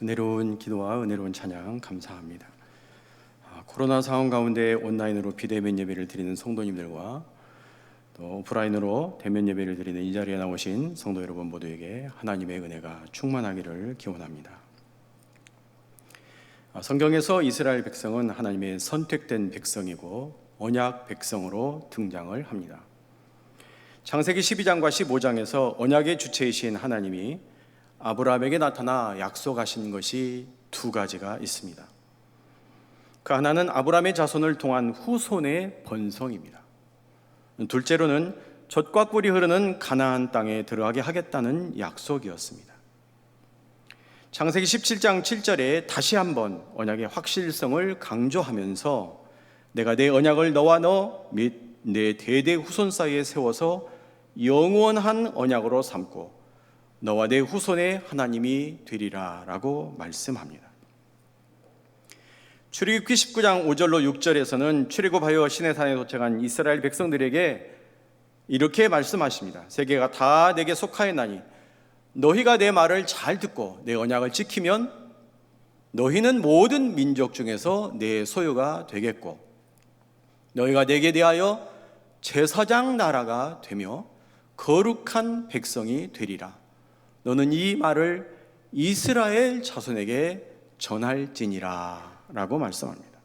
은혜로운 기도와 은혜로운 찬양 감사합니다. 코로나 상황 가운데 온라인으로 비대면 예배를 드리는 성도님들과 또 오프라인으로 대면 예배를 드리는 이 자리에 나오신 성도 여러분 모두에게 하나님의 은혜가 충만하기를 기원합니다. 성경에서 이스라엘 백성은 하나님의 선택된 백성이고 언약 백성으로 등장을 합니다. 창세기 12장과 15장에서 언약의 주체이신 하나님이 아브라함에게 나타나 약속하신 것이 두 가지가 있습니다. 그 하나는 아브라함의 자손을 통한 후손의 번성입니다. 둘째로는 젖과 꿀이 흐르는 가나안 땅에 들어가게 하겠다는 약속이었습니다. 창세기 17장 7절에 다시 한번 언약의 확실성을 강조하면서 내가 내 언약을 너와 너 및 내 대대 후손 사이에 세워서 영원한 언약으로 삼고 너와 내 후손의 하나님이 되리라 라고 말씀합니다. 출애굽기 19장 5절로 6절에서는 출애굽하여 시내산에 도착한 이스라엘 백성들에게 이렇게 말씀하십니다. 세계가 다 내게 속하였나니 너희가 내 말을 잘 듣고 내 언약을 지키면 너희는 모든 민족 중에서 내 소유가 되겠고 너희가 내게 대하여 제사장 나라가 되며 거룩한 백성이 되리라. 너는 이 말을 이스라엘 자손에게 전할지니라 라고 말씀합니다.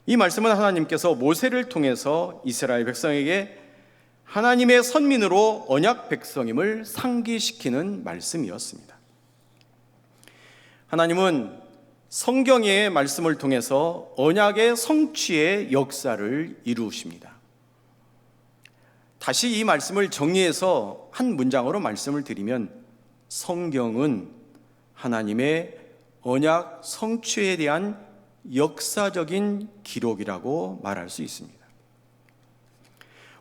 이 말씀은 하나님께서 모세를 통해서 이스라엘 백성에게 하나님의 선민으로 언약 백성임을 상기시키는 말씀이었습니다. 하나님은 성경의 말씀을 통해서 언약의 성취의 역사를 이루십니다. 다시 이 말씀을 정리해서 한 문장으로 말씀을 드리면 성경은 하나님의 언약 성취에 대한 역사적인 기록이라고 말할 수 있습니다.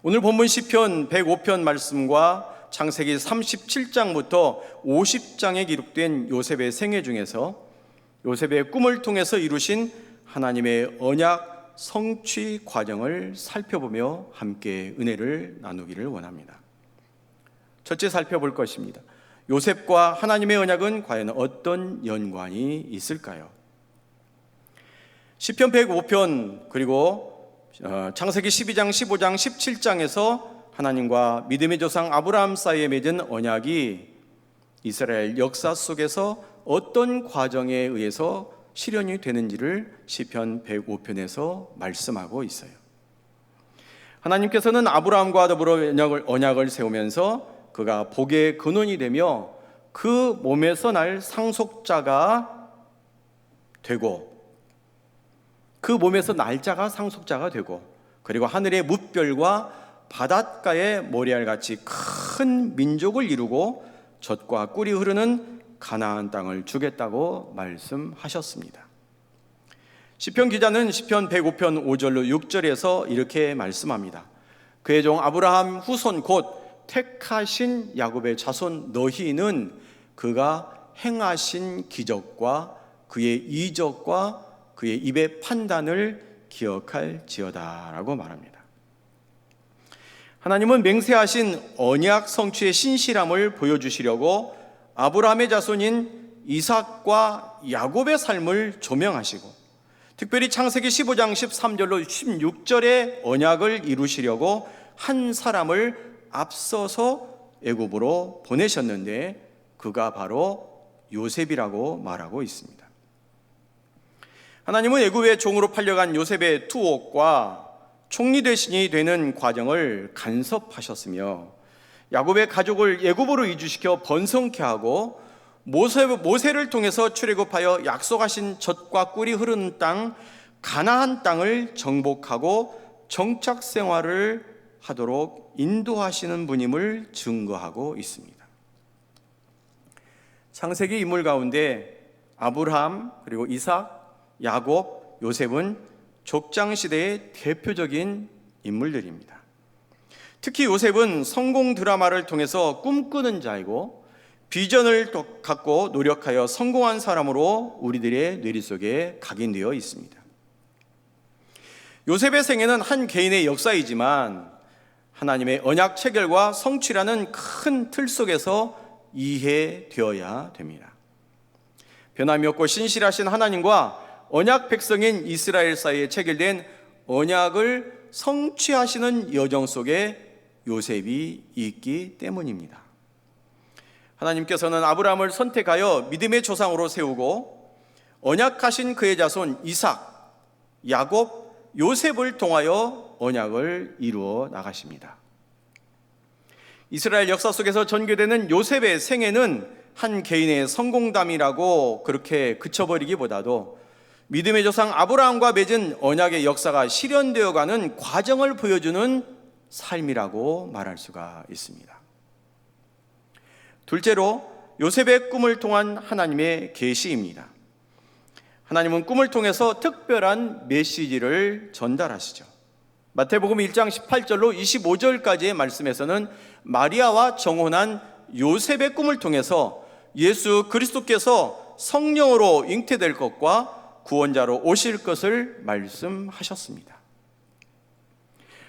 오늘 본문 시편 105편 말씀과 창세기 37장부터 50장에 기록된 요셉의 생애 중에서 요셉의 꿈을 통해서 이루신 하나님의 언약 성취 과정을 살펴보며 함께 은혜를 나누기를 원합니다. 첫째 살펴볼 것입니다. 요셉과 하나님의 언약은 과연 어떤 연관이 있을까요? 시편 105편 그리고 창세기 12장, 15장, 17장에서 하나님과 믿음의 조상 아브라함 사이에 맺은 언약이 이스라엘 역사 속에서 어떤 과정에 의해서 실현이 되는지를 시편 105편에서 말씀하고 있어요. 하나님께서는 아브라함과 더불어 언약을 세우면서 그가 복의 근원이 되며 그 몸에서 날 상속자가 되고 그 몸에서 날짜가 상속자가 되고 그리고 하늘의 뭇별과 바닷가의 모래알같이 큰 민족을 이루고 젖과 꿀이 흐르는 가나안 땅을 주겠다고 말씀하셨습니다. 시편 기자는 시편 105편 5절로 6절에서 이렇게 말씀합니다. 그의 종 아브라함 후손 곧 택하신 야곱의 자손 너희는 그가 행하신 기적과 그의 이적과 그의 입의 판단을 기억할지어다 라고 말합니다. 하나님은 맹세하신 언약 성취의 신실함을 보여주시려고 아브라함의 자손인 이삭과 야곱의 삶을 조명하시고 특별히 창세기 15장 13절로 16절의 언약을 이루시려고 한 사람을 앞서서 애굽으로 보내셨는데 그가 바로 요셉이라고 말하고 있습니다. 하나님은 애굽의 종으로 팔려간 요셉의 투옥과 총리 대신이 되는 과정을 간섭하셨으며 야곱의 가족을 애굽으로 이주시켜 번성케 하고 모세를 통해서 출애굽하여 약속하신 젖과 꿀이 흐르는 땅 가나안 땅을 정복하고 정착 생활을 하도록 인도하시는 분임을 증거하고 있습니다. 창세기 인물 가운데 아브라함 그리고 이삭, 야곱, 요셉은 족장시대의 대표적인 인물들입니다. 특히 요셉은 성공 드라마를 통해서 꿈꾸는 자이고 비전을 갖고 노력하여 성공한 사람으로 우리들의 뇌리 속에 각인되어 있습니다. 요셉의 생애는 한 개인의 역사이지만 하나님의 언약 체결과 성취라는 큰 틀 속에서 이해되어야 됩니다. 변함이 없고 신실하신 하나님과 언약 백성인 이스라엘 사이에 체결된 언약을 성취하시는 여정 속에 요셉이 있기 때문입니다. 하나님께서는 아브라함을 선택하여 믿음의 조상으로 세우고 언약하신 그의 자손 이삭, 야곱, 요셉을 통하여 언약을 이루어 나가십니다. 이스라엘 역사 속에서 전개되는 요셉의 생애는 한 개인의 성공담이라고 그렇게 그쳐버리기보다도 믿음의 조상 아브라함과 맺은 언약의 역사가 실현되어가는 과정을 보여주는 삶이라고 말할 수가 있습니다. 둘째로 요셉의 꿈을 통한 하나님의 계시입니다. 하나님은 꿈을 통해서 특별한 메시지를 전달하시죠. 마태복음 1장 18절로 25절까지의 말씀에서는 마리아와 정혼한 요셉의 꿈을 통해서 예수 그리스도께서 성령으로 잉태될 것과 구원자로 오실 것을 말씀하셨습니다.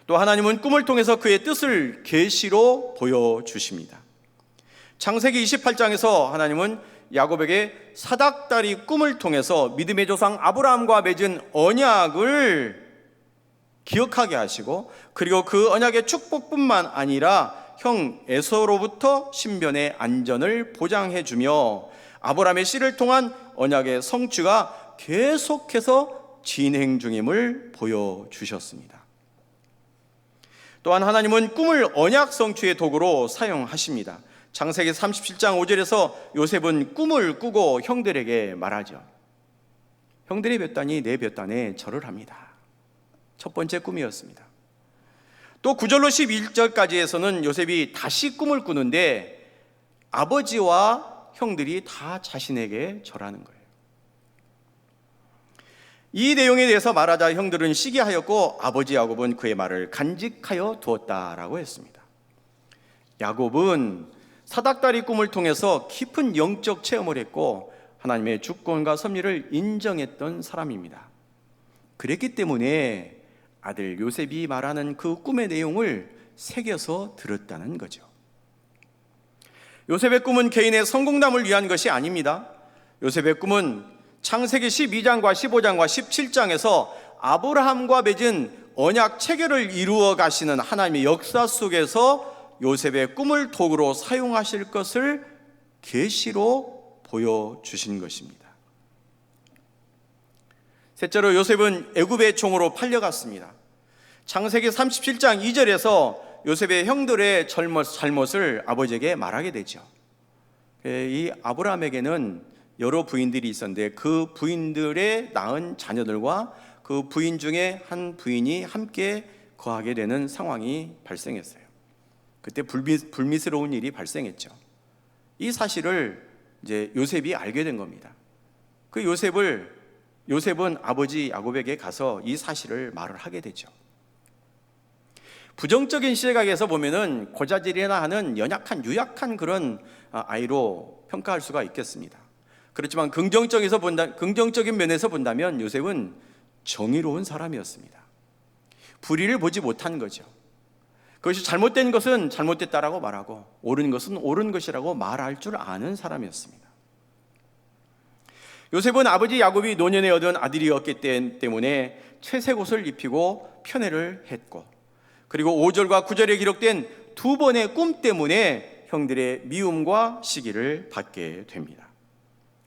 또 하나님은 꿈을 통해서 그의 뜻을 계시로 보여주십니다. 창세기 28장에서 하나님은 야곱에게 사닥다리 꿈을 통해서 믿음의 조상 아브라함과 맺은 언약을 기억하게 하시고, 그리고 그 언약의 축복뿐만 아니라 형 에서로부터 신변의 안전을 보장해 주며 아브라함의 씨를 통한 언약의 성취가 계속해서 진행 중임을 보여주셨습니다. 또한 하나님은 꿈을 언약 성취의 도구로 사용하십니다. 창세기 37장 5절에서 요셉은 꿈을 꾸고 형들에게 말하죠. 형들의 몇 단이 내 몇 단에 절을 합니다. 첫 번째 꿈이었습니다. 또 9절로 11절까지에서는 요셉이 다시 꿈을 꾸는데 아버지와 형들이 다 자신에게 절하는 거예요. 이 내용에 대해서 말하자 형들은 시기하였고 아버지 야곱은 그의 말을 간직하여 두었다라고 했습니다. 야곱은 사닥다리 꿈을 통해서 깊은 영적 체험을 했고 하나님의 주권과 섭리를 인정했던 사람입니다. 그랬기 때문에 아들 요셉이 말하는 그 꿈의 내용을 새겨서 들었다는 거죠. 요셉의 꿈은 개인의 성공담을 위한 것이 아닙니다. 요셉의 꿈은 창세기 12장과 15장과 17장에서 아브라함과 맺은 언약 체결을 이루어 가시는 하나님의 역사 속에서 요셉의 꿈을 도구로 사용하실 것을 계시로 보여주신 것입니다. 셋째로 요셉은 애굽의 종으로 팔려갔습니다. 창세기 37장 2절에서 요셉의 형들의 잘못을 아버지에게 말하게 되죠. 이 아브라함에게는 여러 부인들이 있었는데 그 부인들의 낳은 자녀들과 그 부인 중에 한 부인이 함께 거하게 되는 상황이 발생했어요. 그때 불미스러운 일이 발생했죠. 이 사실을 이제 요셉이 알게 된 겁니다. 그 요셉은 아버지 야곱에게 가서 이 사실을 말을 하게 되죠. 부정적인 시각에서 보면은 고자질이나 하는 연약한 유약한 그런 아이로 평가할 수가 있겠습니다. 그렇지만 긍정적인 면에서 본다면 요셉은 정의로운 사람이었습니다. 불의를 보지 못한 거죠. 그것이 잘못된 것은 잘못됐다라고 말하고 옳은 것은 옳은 것이라고 말할 줄 아는 사람이었습니다. 요셉은 아버지 야곱이 노년에 얻은 아들이었기 때문에 채색 옷을 입히고 편애를 했고, 그리고 5절과 9절에 기록된 두 번의 꿈 때문에 형들의 미움과 시기를 받게 됩니다.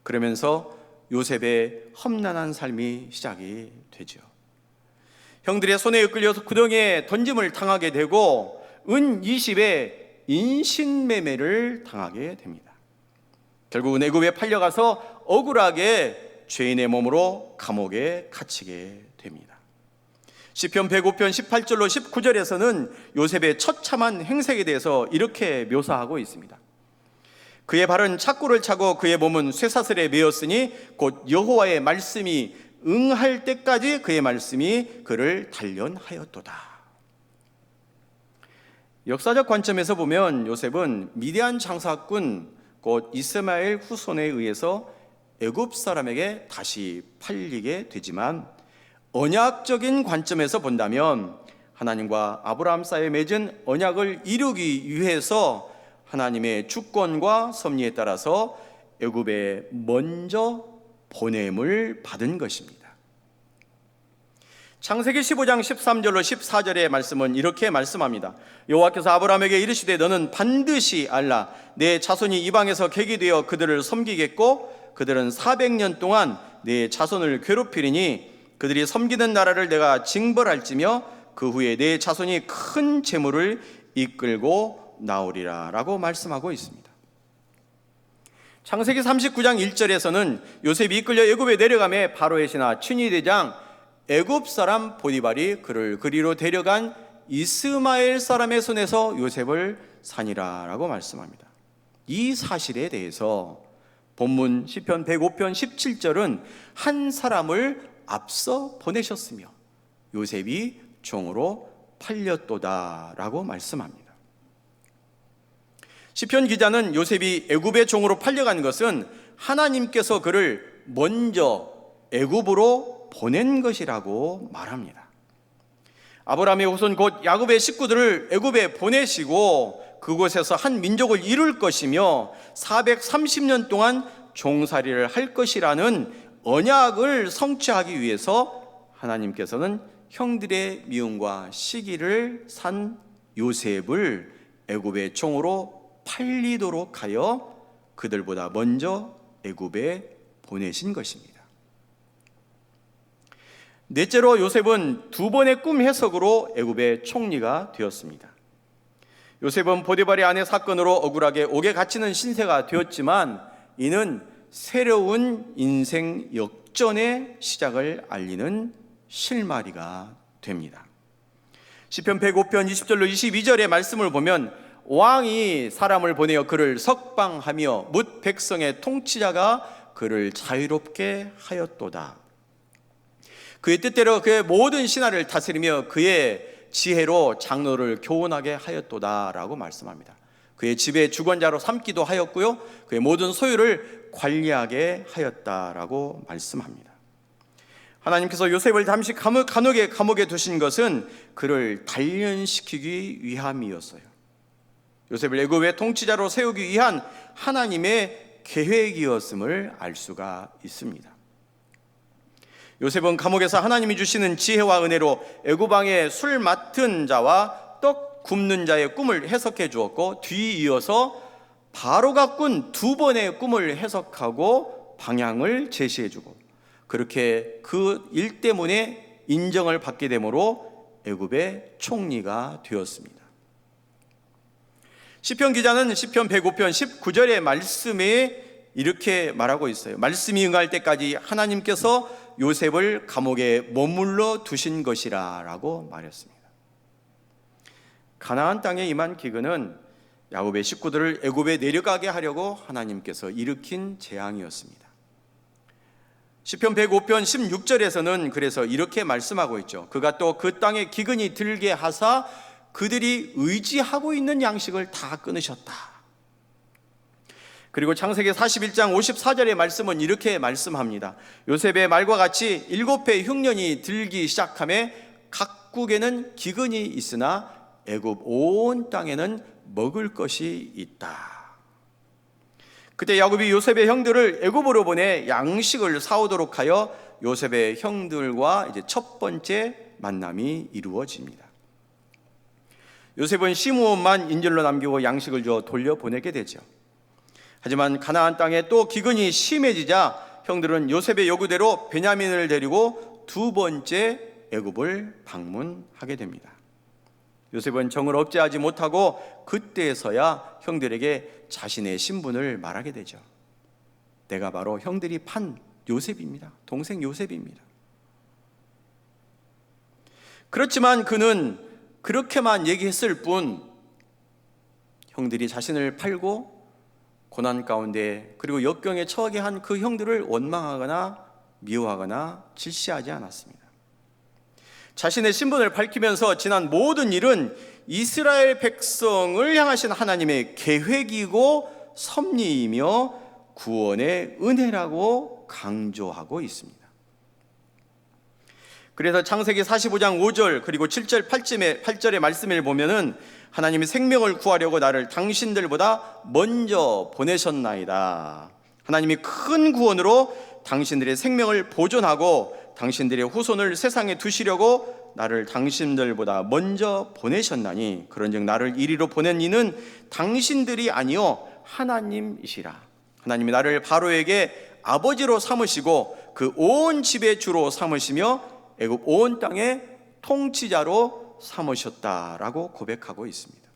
그러면서 요셉의 험난한 삶이 시작이 되죠. 형들의 손에 이끌려서 구덩이에 던짐을 당하게 되고 은 20의 인신매매를 당하게 됩니다. 결국은 애굽에 팔려가서 억울하게 죄인의 몸으로 감옥에 갇히게 됩니다. 시편 105편 18절로 19절에서는 요셉의 처참한 행색에 대해서 이렇게 묘사하고 있습니다. 그의 발은 착고를 차고 그의 몸은 쇠사슬에 매였으니 곧 여호와의 말씀이 응할 때까지 그의 말씀이 그를 단련하였도다. 역사적 관점에서 보면 요셉은 미디안 장사꾼 곧 이스마엘 후손에 의해서 애굽 사람에게 다시 팔리게 되지만, 언약적인 관점에서 본다면 하나님과 아브라함 사이에 맺은 언약을 이루기 위해서 하나님의 주권과 섭리에 따라서 애굽에 먼저 보냄을 받은 것입니다. 창세기 15장 13절로 14절의 말씀은 이렇게 말씀합니다. 여호와께서 아브라함에게 이르시되 너는 반드시 알라. 내 자손이 이방에서 객이 되어 그들을 섬기겠고 그들은 400년 동안 내 자손을 괴롭히리니 그들이 섬기는 나라를 내가 징벌할지며 그 후에 내 자손이 큰 재물을 이끌고 나오리라 라고 말씀하고 있습니다. 창세기 39장 1절에서는 요셉이 이끌려 애굽에 내려가매 바로의 신하 친위대장 애굽 사람 보디발이 그를 그리로 데려간 이스마엘 사람의 손에서 요셉을 산이라 라고 말씀합니다. 이 사실에 대해서 본문 시편 105편 17절은 한 사람을 앞서 보내셨으며 요셉이 종으로 팔렸도다 라고 말씀합니다. 시편 기자는 요셉이 애굽의 종으로 팔려간 것은 하나님께서 그를 먼저 애굽으로 보낸 것이라고 말합니다. 아브라함의 후손 곧 야곱의 식구들을 애굽에 보내시고 그곳에서 한 민족을 이룰 것이며 430년 동안 종살이를 할 것이라는 언약을 성취하기 위해서 하나님께서는 형들의 미움과 시기를 산 요셉을 애굽의 종으로 팔리도록 하여 그들보다 먼저 애굽에 보내신 것입니다. 넷째로 요셉은 두 번의 꿈 해석으로 애굽의 총리가 되었습니다. 요셉은 보디발의 아내 사건으로 억울하게 옥에 갇히는 신세가 되었지만 이는 새로운 인생 역전의 시작을 알리는 실마리가 됩니다. 시편 105편 20절로 22절의 말씀을 보면 왕이 사람을 보내어 그를 석방하며 뭇 백성의 통치자가 그를 자유롭게 하였도다. 그의 뜻대로 그의 모든 신하를 다스리며 그의 지혜로 장로를 교훈하게 하였도다 라고 말씀합니다. 그의 집의 주권자로 삼기도 하였고요, 그의 모든 소유를 관리하게 하였다라고 말씀합니다. 하나님께서 요셉을 잠시 감옥에 두신 것은 그를 단련시키기 위함이었어요. 요셉을 애굽의 통치자로 세우기 위한 하나님의 계획이었음을 알 수가 있습니다. 요셉은 감옥에서 하나님이 주시는 지혜와 은혜로 애굽 왕의 술 맡은 자와 떡 굽는 자의 꿈을 해석해 주었고, 뒤이어서 바로가 꾼 두 번의 꿈을 해석하고 방향을 제시해 주고, 그렇게 그 일 때문에 인정을 받게 되므로 애굽의 총리가 되었습니다. 시편 기자는 시편 105편 19절의 말씀에 이렇게 말하고 있어요. 말씀이 응할 때까지 하나님께서 요셉을 감옥에 머물러 두신 것이라 라고 말했습니다. 가나안 땅에 임한 기근은 야곱의 식구들을 애굽에 내려가게 하려고 하나님께서 일으킨 재앙이었습니다. 시편 105편 16절에서는 그래서 이렇게 말씀하고 있죠. 그가 또 그 땅에 기근이 들게 하사 그들이 의지하고 있는 양식을 다 끊으셨다. 그리고 창세기 41장 54절의 말씀은 이렇게 말씀합니다. 요셉의 말과 같이 7배 흉년이 들기 시작하며 각국에는 기근이 있으나 애굽 온 땅에는 먹을 것이 있다. 그때 야곱이 요셉의 형들을 애굽으로 보내 양식을 사오도록 하여 요셉의 형들과 이제 첫 번째 만남이 이루어집니다. 요셉은 시므온만 인질로 남기고 양식을 줘 돌려보내게 되죠. 하지만 가나안 땅에 또 기근이 심해지자 형들은 요셉의 요구대로 베냐민을 데리고 두 번째 애굽을 방문하게 됩니다. 요셉은 정을 억제하지 못하고 그때서야 형들에게 자신의 신분을 말하게 되죠. 내가 바로 형들이 판 요셉입니다. 동생 요셉입니다. 그렇지만 그는 그렇게만 얘기했을 뿐 형들이 자신을 팔고 고난 가운데 그리고 역경에 처하게 한 그 형들을 원망하거나 미워하거나 질시하지 않았습니다. 자신의 신분을 밝히면서 지난 모든 일은 이스라엘 백성을 향하신 하나님의 계획이고 섭리이며 구원의 은혜라고 강조하고 있습니다. 그래서 창세기 45장 5절 그리고 7절 8절의 말씀을 보면은 하나님이 생명을 구하려고 나를 당신들보다 먼저 보내셨나이다. 하나님이 큰 구원으로 당신들의 생명을 보존하고 당신들의 후손을 세상에 두시려고 나를 당신들보다 먼저 보내셨나니 그런즉 나를 이리로 보낸 이는 당신들이 아니요 하나님이시라. 하나님이 나를 바로에게 아버지로 삼으시고 그 온 집의 주로 삼으시며 애굽 온 땅의 통치자로 삼으셨다라고 고백하고 있습니다.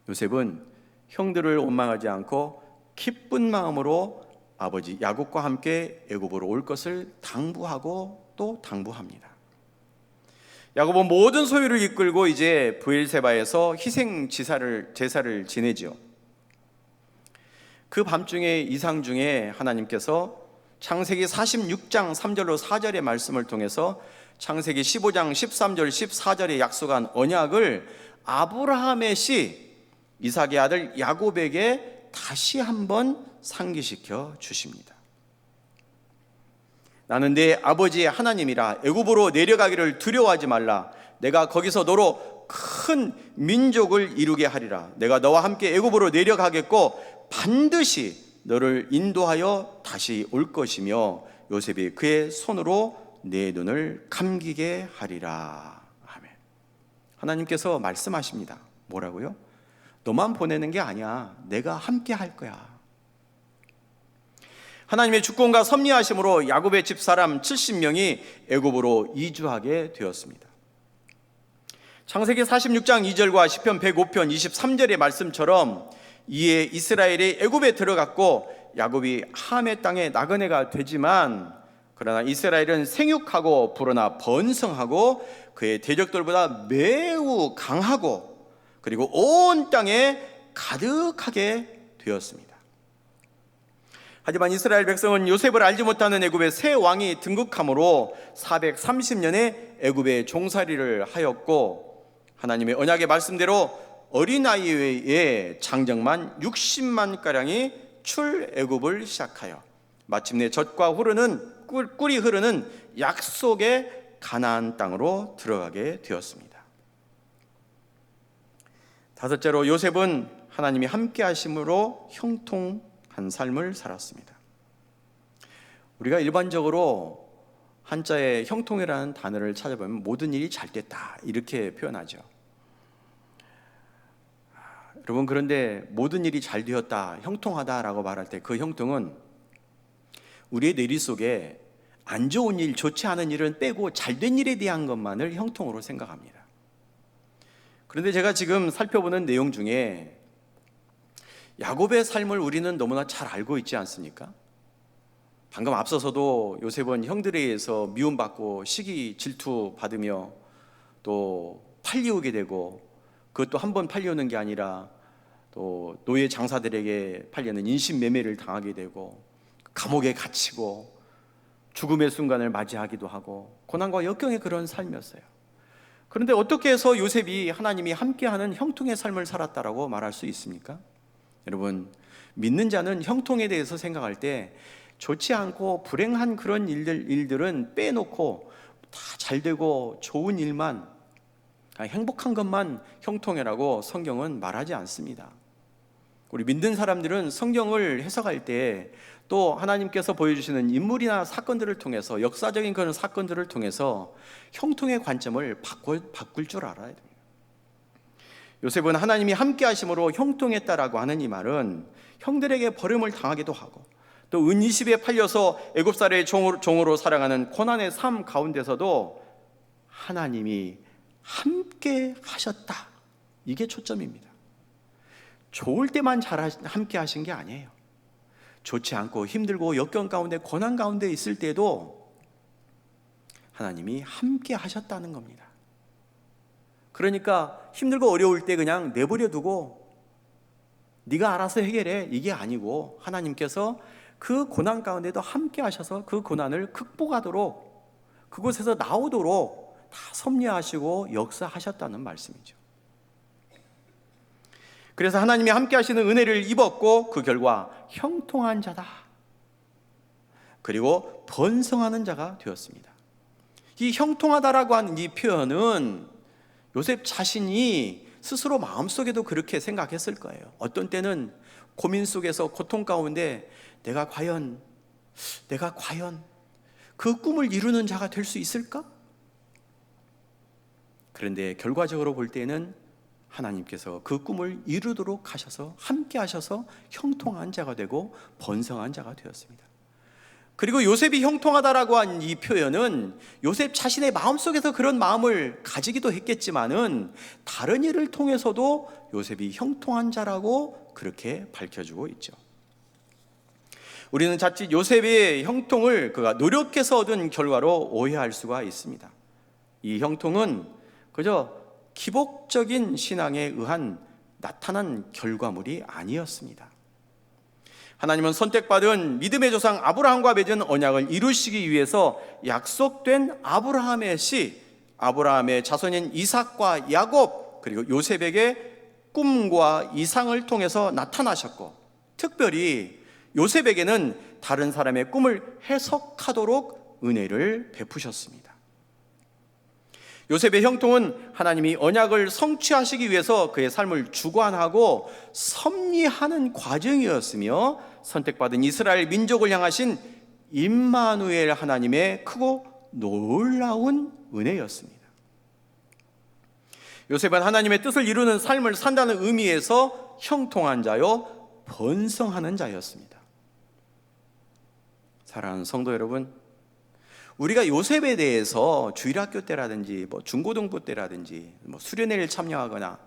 요셉은 형들을 원망하지 않고 기쁜 마음으로 아버지 야곱과 함께 애굽으로 올 것을 당부하고 또 당부합니다. 야곱은 모든 소유를 이끌고 이제 브엘세바에서 희생 제사를 지내지요. 그 밤중에 이상 중에 하나님께서 창세기 46장 3절로 4절의 말씀을 통해서 창세기 15장 13절 14절에 약속한 언약을 아브라함의 씨 이삭의 아들 야곱에게 다시 한번 상기시켜 주십니다. 나는 내 아버지의 하나님이라 애굽으로 내려가기를 두려워하지 말라. 내가 거기서 너로 큰 민족을 이루게 하리라. 내가 너와 함께 애굽으로 내려가겠고 반드시 너를 인도하여 다시 올 것이며 요셉이 그의 손으로 내 눈을 감기게 하리라. 아멘. 하나님께서 말씀하십니다. 뭐라고요? 너만 보내는 게 아니야. 내가 함께 할 거야. 하나님의 주권과 섭리하심으로 야곱의 집사람 70명이 애굽으로 이주하게 되었습니다. 창세기 46장 2절과 시편 105편 23절의 말씀처럼 이에 이스라엘이 애굽에 들어갔고 야곱이 함의 땅의 나그네가 되지만 그러나 이스라엘은 생육하고 불어나 번성하고 그의 대적들보다 매우 강하고 그리고 온 땅에 가득하게 되었습니다. 하지만 이스라엘 백성은 요셉을 알지 못하는 애굽의 새 왕이 등극함으로 430년의 애굽의 종살이를 하였고 하나님의 언약의 말씀대로 어린아이의 장정만 60만 가량이 출애굽을 시작하여 마침내 젖과 꿀이 흐르는 약속의 가나안 땅으로 들어가게 되었습니다. 다섯째로 요셉은 하나님이 함께 하심으로 형통한 삶을 살았습니다. 우리가 일반적으로 한자에 형통이라는 단어를 찾아보면 모든 일이 잘 됐다 이렇게 표현하죠. 여러분, 그런데 모든 일이 잘 되었다, 형통하다라고 말할 때 그 형통은 우리의 뇌리 속에 안 좋은 일, 좋지 않은 일은 빼고 잘된 일에 대한 것만을 형통으로 생각합니다. 그런데 제가 지금 살펴보는 내용 중에 야곱의 삶을 우리는 너무나 잘 알고 있지 않습니까? 방금 앞서서도 요셉은 형들에 의해서 미움받고 시기 질투 받으며 또 팔리우게 되고 그것도 한 번 팔려오는 게 아니라 또 노예 장사들에게 팔려는 인신매매를 당하게 되고 감옥에 갇히고 죽음의 순간을 맞이하기도 하고 고난과 역경의 그런 삶이었어요. 그런데 어떻게 해서 요셉이 하나님이 함께하는 형통의 삶을 살았다라고 말할 수 있습니까? 여러분, 믿는 자는 형통에 대해서 생각할 때 좋지 않고 불행한 그런 일들은 빼놓고 다 잘되고 좋은 일만, 행복한 것만 형통이라고 성경은 말하지 않습니다. 우리 믿는 사람들은 성경을 해석할 때 또 하나님께서 보여주시는 인물이나 사건들을 통해서, 역사적인 그런 사건들을 통해서 형통의 관점을 바꿀 줄 알아야 됩니다. 요셉은 하나님이 함께 하심으로 형통했다라고 하는 이 말은 형들에게 버림을 당하기도 하고 또 은 20에 팔려서 애굽사람의 종으로 살아가는 고난의 삶 가운데서도 하나님이 함께 하셨다, 이게 초점입니다. 좋을 때만 함께 하신 게 아니에요. 좋지 않고 힘들고 역경 가운데 고난 가운데 있을 때도 하나님이 함께 하셨다는 겁니다. 그러니까 힘들고 어려울 때 그냥 내버려 두고 네가 알아서 해결해, 이게 아니고 하나님께서 그 고난 가운데도 함께 하셔서 그 고난을 극복하도록, 그곳에서 나오도록 다 섭리하시고 역사하셨다는 말씀이죠. 그래서 하나님이 함께 하시는 은혜를 입었고 그 결과 형통한 자다, 그리고 번성하는 자가 되었습니다. 이 형통하다라고 하는 이 표현은 요셉 자신이 스스로 마음속에도 그렇게 생각했을 거예요. 어떤 때는 고민 속에서 고통 가운데 내가 과연 내가 과연 그 꿈을 이루는 자가 될 수 있을까? 그런데 결과적으로 볼 때는 하나님께서 그 꿈을 이루도록 하셔서 함께 하셔서 형통한 자가 되고 번성한 자가 되었습니다. 그리고 요셉이 형통하다라고 한 이 표현은 요셉 자신의 마음속에서 그런 마음을 가지기도 했겠지만은 다른 일을 통해서도 요셉이 형통한 자라고 그렇게 밝혀주고 있죠. 우리는 자칫 요셉의 형통을 그가 노력해서 얻은 결과로 오해할 수가 있습니다. 이 형통은 그저 기복적인 신앙에 의한 나타난 결과물이 아니었습니다. 하나님은 선택받은 믿음의 조상 아브라함과 맺은 언약을 이루시기 위해서 약속된 아브라함의 씨, 아브라함의 자손인 이삭과 야곱, 그리고 요셉에게 꿈과 이상을 통해서 나타나셨고, 특별히 요셉에게는 다른 사람의 꿈을 해석하도록 은혜를 베푸셨습니다. 요셉의 형통은 하나님이 언약을 성취하시기 위해서 그의 삶을 주관하고 섭리하는 과정이었으며, 선택받은 이스라엘 민족을 향하신 임마누엘 하나님의 크고 놀라운 은혜였습니다. 요셉은 하나님의 뜻을 이루는 삶을 산다는 의미에서 형통한 자요, 번성하는 자였습니다. 사랑하는 성도 여러분, 우리가 요셉에 대해서 주일학교 때라든지 중고등부 때라든지 수련회를 참여하거나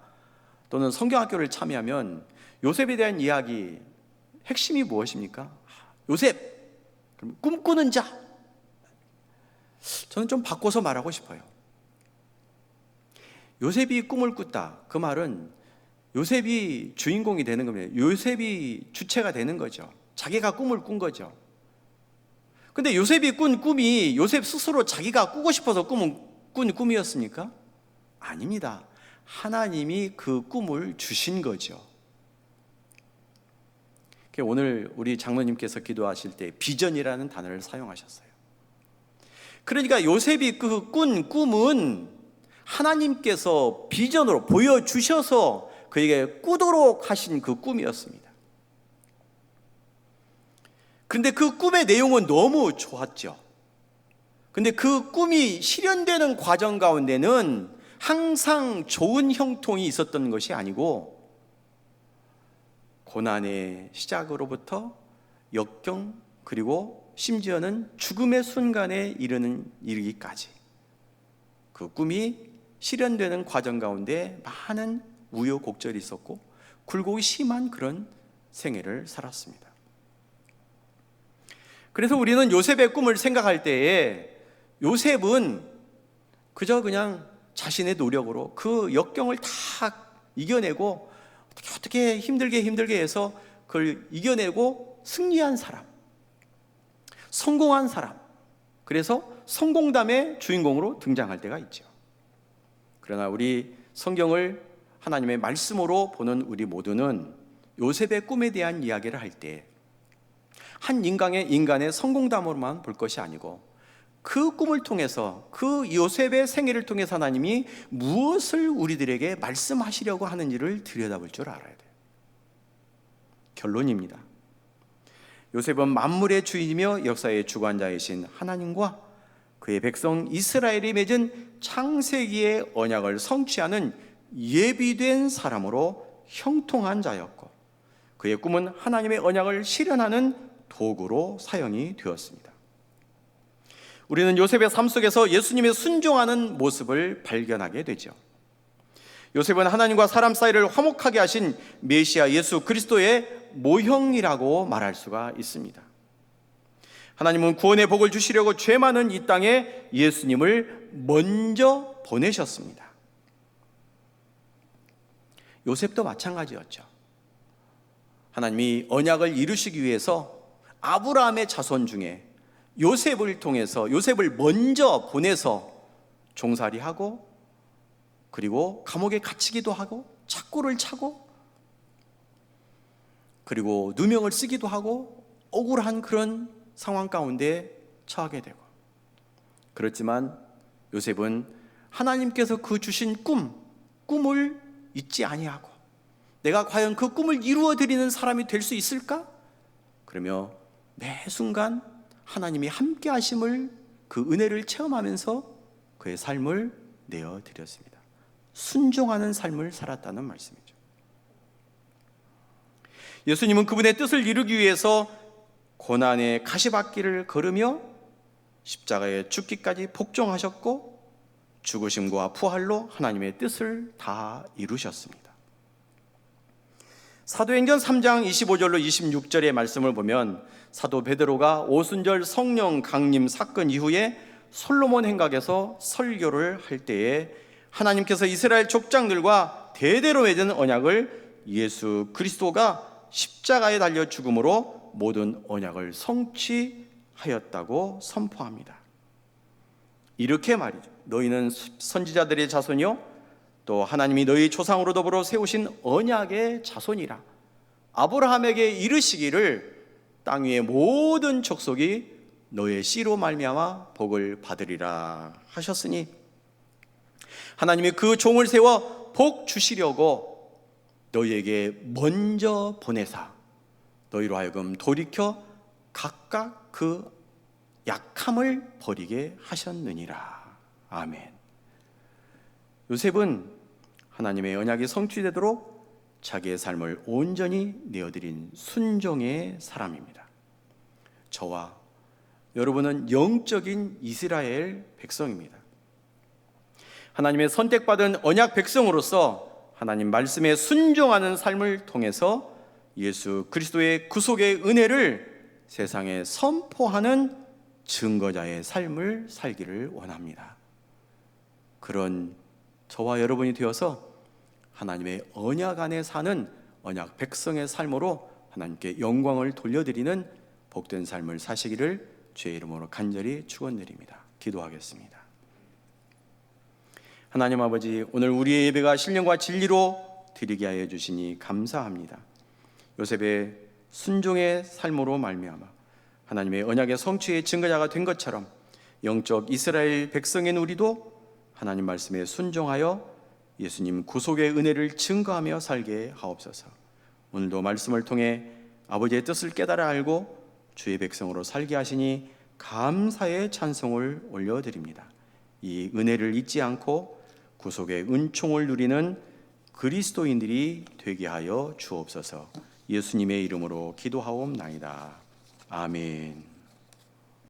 또는 성경학교를 참여하면 요셉에 대한 이야기 핵심이 무엇입니까? 요셉, 그럼 꿈꾸는 자. 저는 좀 바꿔서 말하고 싶어요. 요셉이 꿈을 꿨다. 그 말은 요셉이 주인공이 되는 겁니다. 요셉이 주체가 되는 거죠. 자기가 꿈을 꾼 거죠. 근데 요셉이 꾼 꿈이 요셉 스스로 자기가 꾸고 싶어서 꾼 꿈이었습니까? 아닙니다. 하나님이 그 꿈을 주신 거죠. 오늘 우리 장로님께서 기도하실 때 비전이라는 단어를 사용하셨어요. 그러니까 요셉이 그 꾼 꿈은 하나님께서 비전으로 보여주셔서 그에게 꾸도록 하신 그 꿈이었습니다. 근데 그 꿈의 내용은 너무 좋았죠. 근데 그 꿈이 실현되는 과정 가운데는 항상 좋은 형통이 있었던 것이 아니고, 고난의 시작으로부터 역경, 그리고 심지어는 죽음의 순간에 이르기까지 그 꿈이 실현되는 과정 가운데 많은 우여곡절이 있었고 굴곡이 심한 그런 생애를 살았습니다. 그래서 우리는 요셉의 꿈을 생각할 때에 요셉은 그냥 자신의 노력으로 그 역경을 다 이겨내고 어떻게 힘들게 해서 그걸 이겨내고 승리한 사람, 성공한 사람, 그래서 성공담의 주인공으로 등장할 때가 있죠. 그러나 우리 성경을 하나님의 말씀으로 보는 우리 모두는 요셉의 꿈에 대한 이야기를 할 때 한 인간의 성공담으로만 볼 것이 아니고 그 꿈을 통해서, 그 요셉의 생애를 통해서 하나님이 무엇을 우리들에게 말씀하시려고 하는지를 들여다볼 줄 알아야 돼요. 결론입니다. 요셉은 만물의 주인이며 역사의 주관자이신 하나님과 그의 백성 이스라엘이 맺은 창세기의 언약을 성취하는 예비된 사람으로 형통한 자였고, 그의 꿈은 하나님의 언약을 실현하는 도구로 사용이 되었습니다. 우리는 요셉의 삶 속에서 예수님의 순종하는 모습을 발견하게 되죠. 요셉은 하나님과 사람 사이를 화목하게 하신 메시아 예수 그리스도의 모형이라고 말할 수가 있습니다. 하나님은 구원의 복을 주시려고 죄 많은 이 땅에 예수님을 먼저 보내셨습니다. 요셉도 마찬가지였죠. 하나님이 언약을 이루시기 위해서 아브라함의 자손 중에 요셉을 통해서, 요셉을 먼저 보내서 종살이하고, 그리고 감옥에 갇히기도 하고, 착고를 차고, 그리고 누명을 쓰기도 하고, 억울한 그런 상황 가운데 처하게 되고, 그렇지만 요셉은 하나님께서 그 주신 꿈을 잊지 아니하고, 내가 과연 그 꿈을 이루어 드리는 사람이 될 수 있을까? 그러며 매 순간 하나님이 함께 하심을, 그 은혜를 체험하면서 그의 삶을 내어드렸습니다. 순종하는 삶을 살았다는 말씀이죠. 예수님은 그분의 뜻을 이루기 위해서 고난의 가시밭길을 걸으며 십자가에 죽기까지 복종하셨고, 죽으심과 부활로 하나님의 뜻을 다 이루셨습니다. 사도행전 3장 25절로 26절의 말씀을 보면 사도 베드로가 오순절 성령 강림 사건 이후에 솔로몬 행각에서 설교를 할 때에 하나님께서 이스라엘 족장들과 대대로 맺은 언약을 예수 그리스도가 십자가에 달려 죽음으로 모든 언약을 성취하였다고 선포합니다. 이렇게 말이죠. 너희는 선지자들의 자손이요 또 하나님이 너희 조상으로 더불어 세우신 언약의 자손이라. 아브라함에게 이르시기를 땅 위의 모든 족속이 너의 씨로 말미암아 복을 받으리라 하셨으니, 하나님이 그 종을 세워 복 주시려고 너희에게 먼저 보내사 너희로 하여금 돌이켜 각각 그 약함을 버리게 하셨느니라. 아멘. 요셉은 하나님의 언약이 성취되도록 자기의 삶을 온전히 내어드린 순종의 사람입니다. 저와 여러분은 영적인 이스라엘 백성입니다. 하나님의 선택받은 언약 백성으로서 하나님 말씀에 순종하는 삶을 통해서 예수 그리스도의 구속의 은혜를 세상에 선포하는 증거자의 삶을 살기를 원합니다. 그런 저와 여러분이 되어서 하나님의 언약 안에 사는 언약 백성의 삶으로 하나님께 영광을 돌려드리는 복된 삶을 사시기를 주의 이름으로 간절히 축원드립니다. 기도하겠습니다. 하나님 아버지, 오늘 우리의 예배가 신령과 진리로 드리게 하여 주시니 감사합니다. 요셉의 순종의 삶으로 말미암아 하나님의 언약의 성취의 증거자가 된 것처럼 영적 이스라엘 백성인 우리도 하나님 말씀에 순종하여 예수님 구속의 은혜를 증거하며 살게 하옵소서. 오늘도 말씀을 통해 아버지의 뜻을 깨달아 알고 주의 백성으로 살게 하시니 감사의 찬송을 올려드립니다. 이 은혜를 잊지 않고 구속의 은총을 누리는 그리스도인들이 되게 하여 주옵소서. 예수님의 이름으로 기도하옵나이다. 아멘.